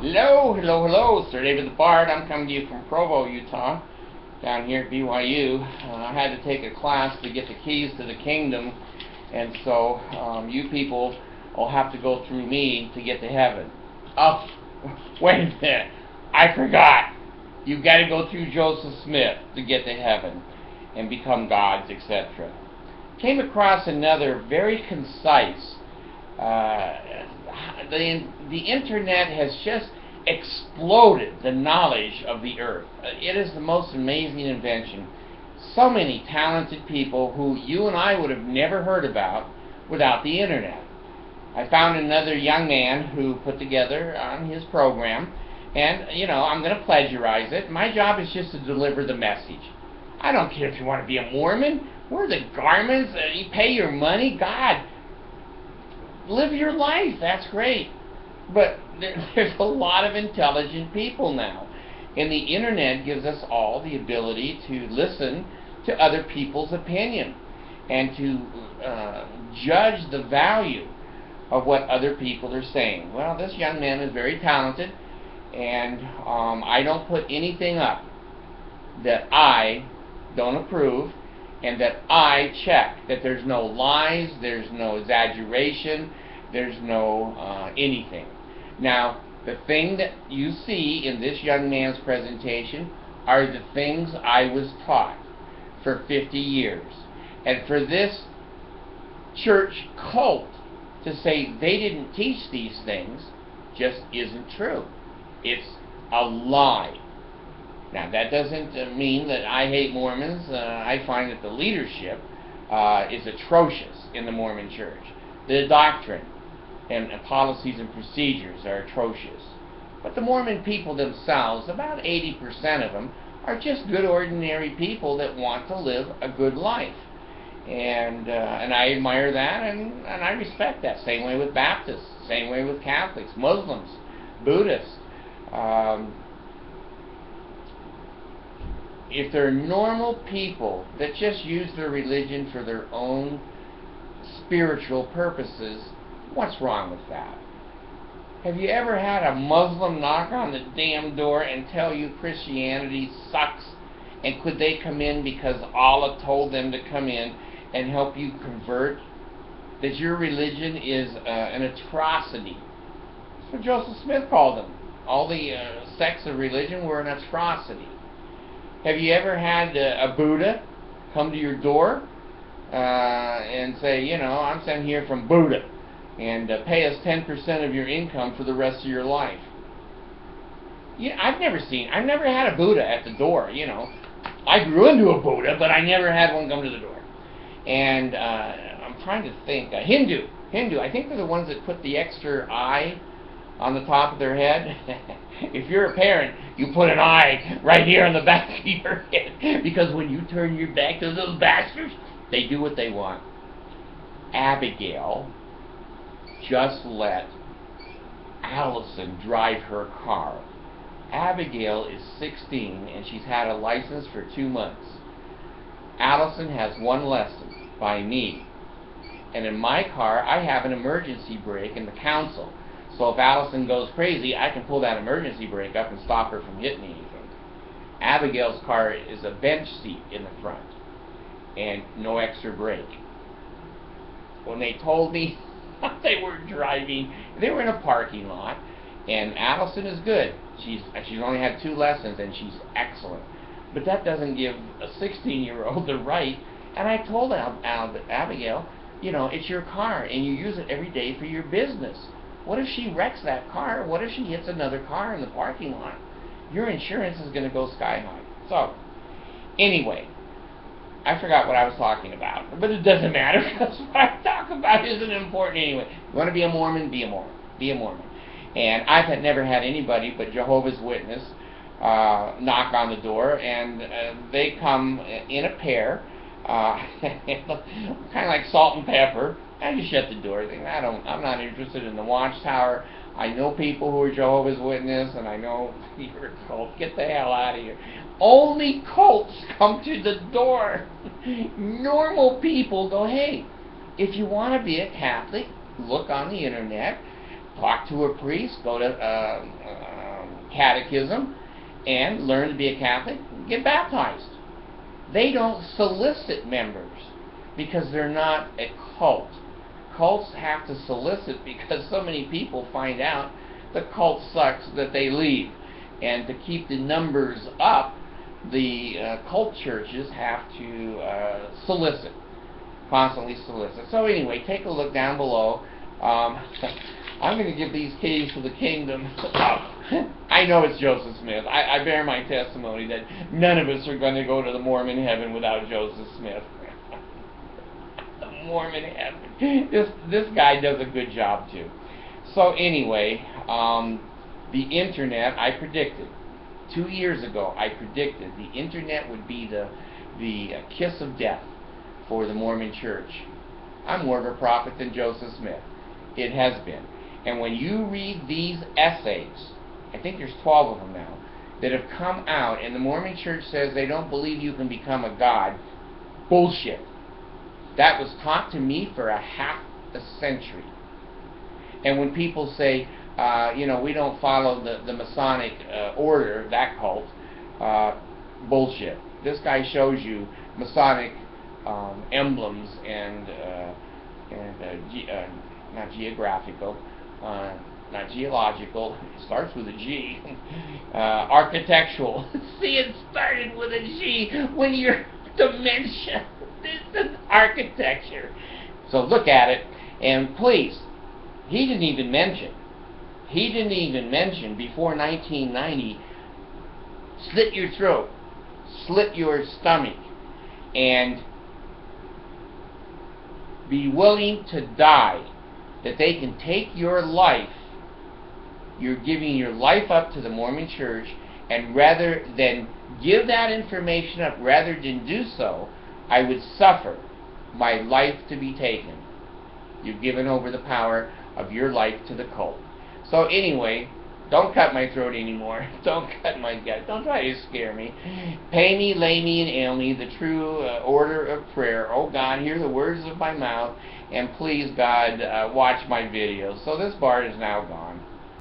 Hello, hello, hello. Sir David the Bard. I'm coming to you from Provo, Utah, down here at BYU. I had to take a class to get the keys to the kingdom, and so you people will have to go through me to get to heaven. Oh, wait a minute. I forgot. You've got to go through Joseph Smith to get to heaven and become gods, etc. Came across another very concise the internet has just exploded the knowledge of the earth. It is the most amazing invention. So many talented people who you and I would have never heard about without the internet. I found another young man who put together on his program, and I'm going to plagiarize it. My job is just to deliver the message. I don't care if you want to be a Mormon. Wear the garments, you pay your money. God, live your life. That's great. But there's a lot of intelligent people now. And the internet gives us all the ability to listen to other people's opinion and to judge the value of what other people are saying. Well, this young man is very talented, and I don't put anything up that I don't approve, and that I check, that there's no lies, there's no exaggeration, there's no anything. Now, the thing that you see in this young man's presentation are the things I was taught for 50 years. And for this church cult to say they didn't teach these things just isn't true. It's a lie. Now, that doesn't mean that I hate Mormons. I find that the leadership is atrocious in the Mormon church. The doctrine and policies and procedures are atrocious. But the Mormon people themselves, about 80% of them, are just good, ordinary people that want to live a good life. And I admire that, and I respect that. Same way with Baptists, same way with Catholics, Muslims, Buddhists. If they're normal people that just use their religion for their own spiritual purposes, what's wrong with that? Have you ever had a Muslim knock on the damn door and tell you Christianity sucks, and could they come in because Allah told them to come in and help you convert? That your religion is an atrocity. That's what Joseph Smith called them. All the sects of religion were an atrocity. Have you ever had a Buddha come to your door and say, I'm sent here from Buddha, and pay us 10% of your income for the rest of your life? I've never had a Buddha at the door, I grew into a Buddha, but I never had one come to the door. And I'm trying to think. Hindu, I think they're the ones that put the extra eye on the top of their head. If you're a parent, you put an eye right here on the back of your head, because when you turn your back to those bastards, they do what they want. Abigail just let Allison drive her car. Abigail is 16 and she's had a license for 2 months. Allison has 1 lesson by me. And in my car, I have an emergency brake in the console. So if Allison goes crazy, I can pull that emergency brake up and stop her from hitting anything. Abigail's car is a bench seat in the front and no extra brake. When they told me they were driving, they were in a parking lot, and Allison is good. She's only had 2 lessons and she's excellent. But that doesn't give a 16-year-old the right. And I told Abigail, it's your car and you use it every day for your business. What if she wrecks that car? What if she hits another car in the parking lot? Your insurance is going to go sky high. So, anyway, I forgot what I was talking about. But it doesn't matter, because what I talk about isn't important anyway. You want to be a Mormon? Be a Mormon. Be a Mormon. And I've never had anybody but Jehovah's Witness knock on the door, and they come in a pair, kind of like salt and pepper. I just shut the door. I'm not interested in the watchtower. I know people who are Jehovah's Witness, and I know you're a cult. Get the hell out of here. Only cults come to the door. Normal people go, hey, if you want to be a Catholic, look on the internet, talk to a priest, go to catechism and learn to be a Catholic, get baptized. They don't solicit members because they're not a cult. Cults have to solicit because so many people find out the cult sucks that they leave. And to keep the numbers up, the cult churches have to solicit, constantly solicit. So anyway, take a look down below. I'm going to give these keys to the kingdom. I know it's Joseph Smith. I bear my testimony that none of us are going to go to the Mormon heaven without Joseph Smith. The Mormon heaven. This guy does a good job too. So anyway, the internet, I predicted 2 years ago. I predicted the internet would be the kiss of death for the Mormon Church. I'm more of a prophet than Joseph Smith. It has been. And when you read these essays, I think there's 12 of them now, that have come out, and the Mormon Church says they don't believe you can become a god. Bullshit. That was taught to me for a half a century. And when people say, we don't follow the Masonic order, that cult, bullshit. This guy shows you Masonic emblems and not geographical, not geological, it starts with a G, architectural. See, it started with a G when you're dementia. This is architecture. So look at it, and please, he didn't even mention before 1990, slit your throat, slit your stomach, and be willing to die, that they can take your life. You're giving your life up to the Mormon Church, and rather than give that information up, rather than do so, I would suffer my life to be taken. You've given over the power of your life to the cult. So anyway, don't cut my throat anymore. Don't cut my gut. Don't try to scare me. Pay me, lay me, and ail me, the true order of prayer. Oh God, hear the words of my mouth, and please God, watch my videos. So this bar is now gone.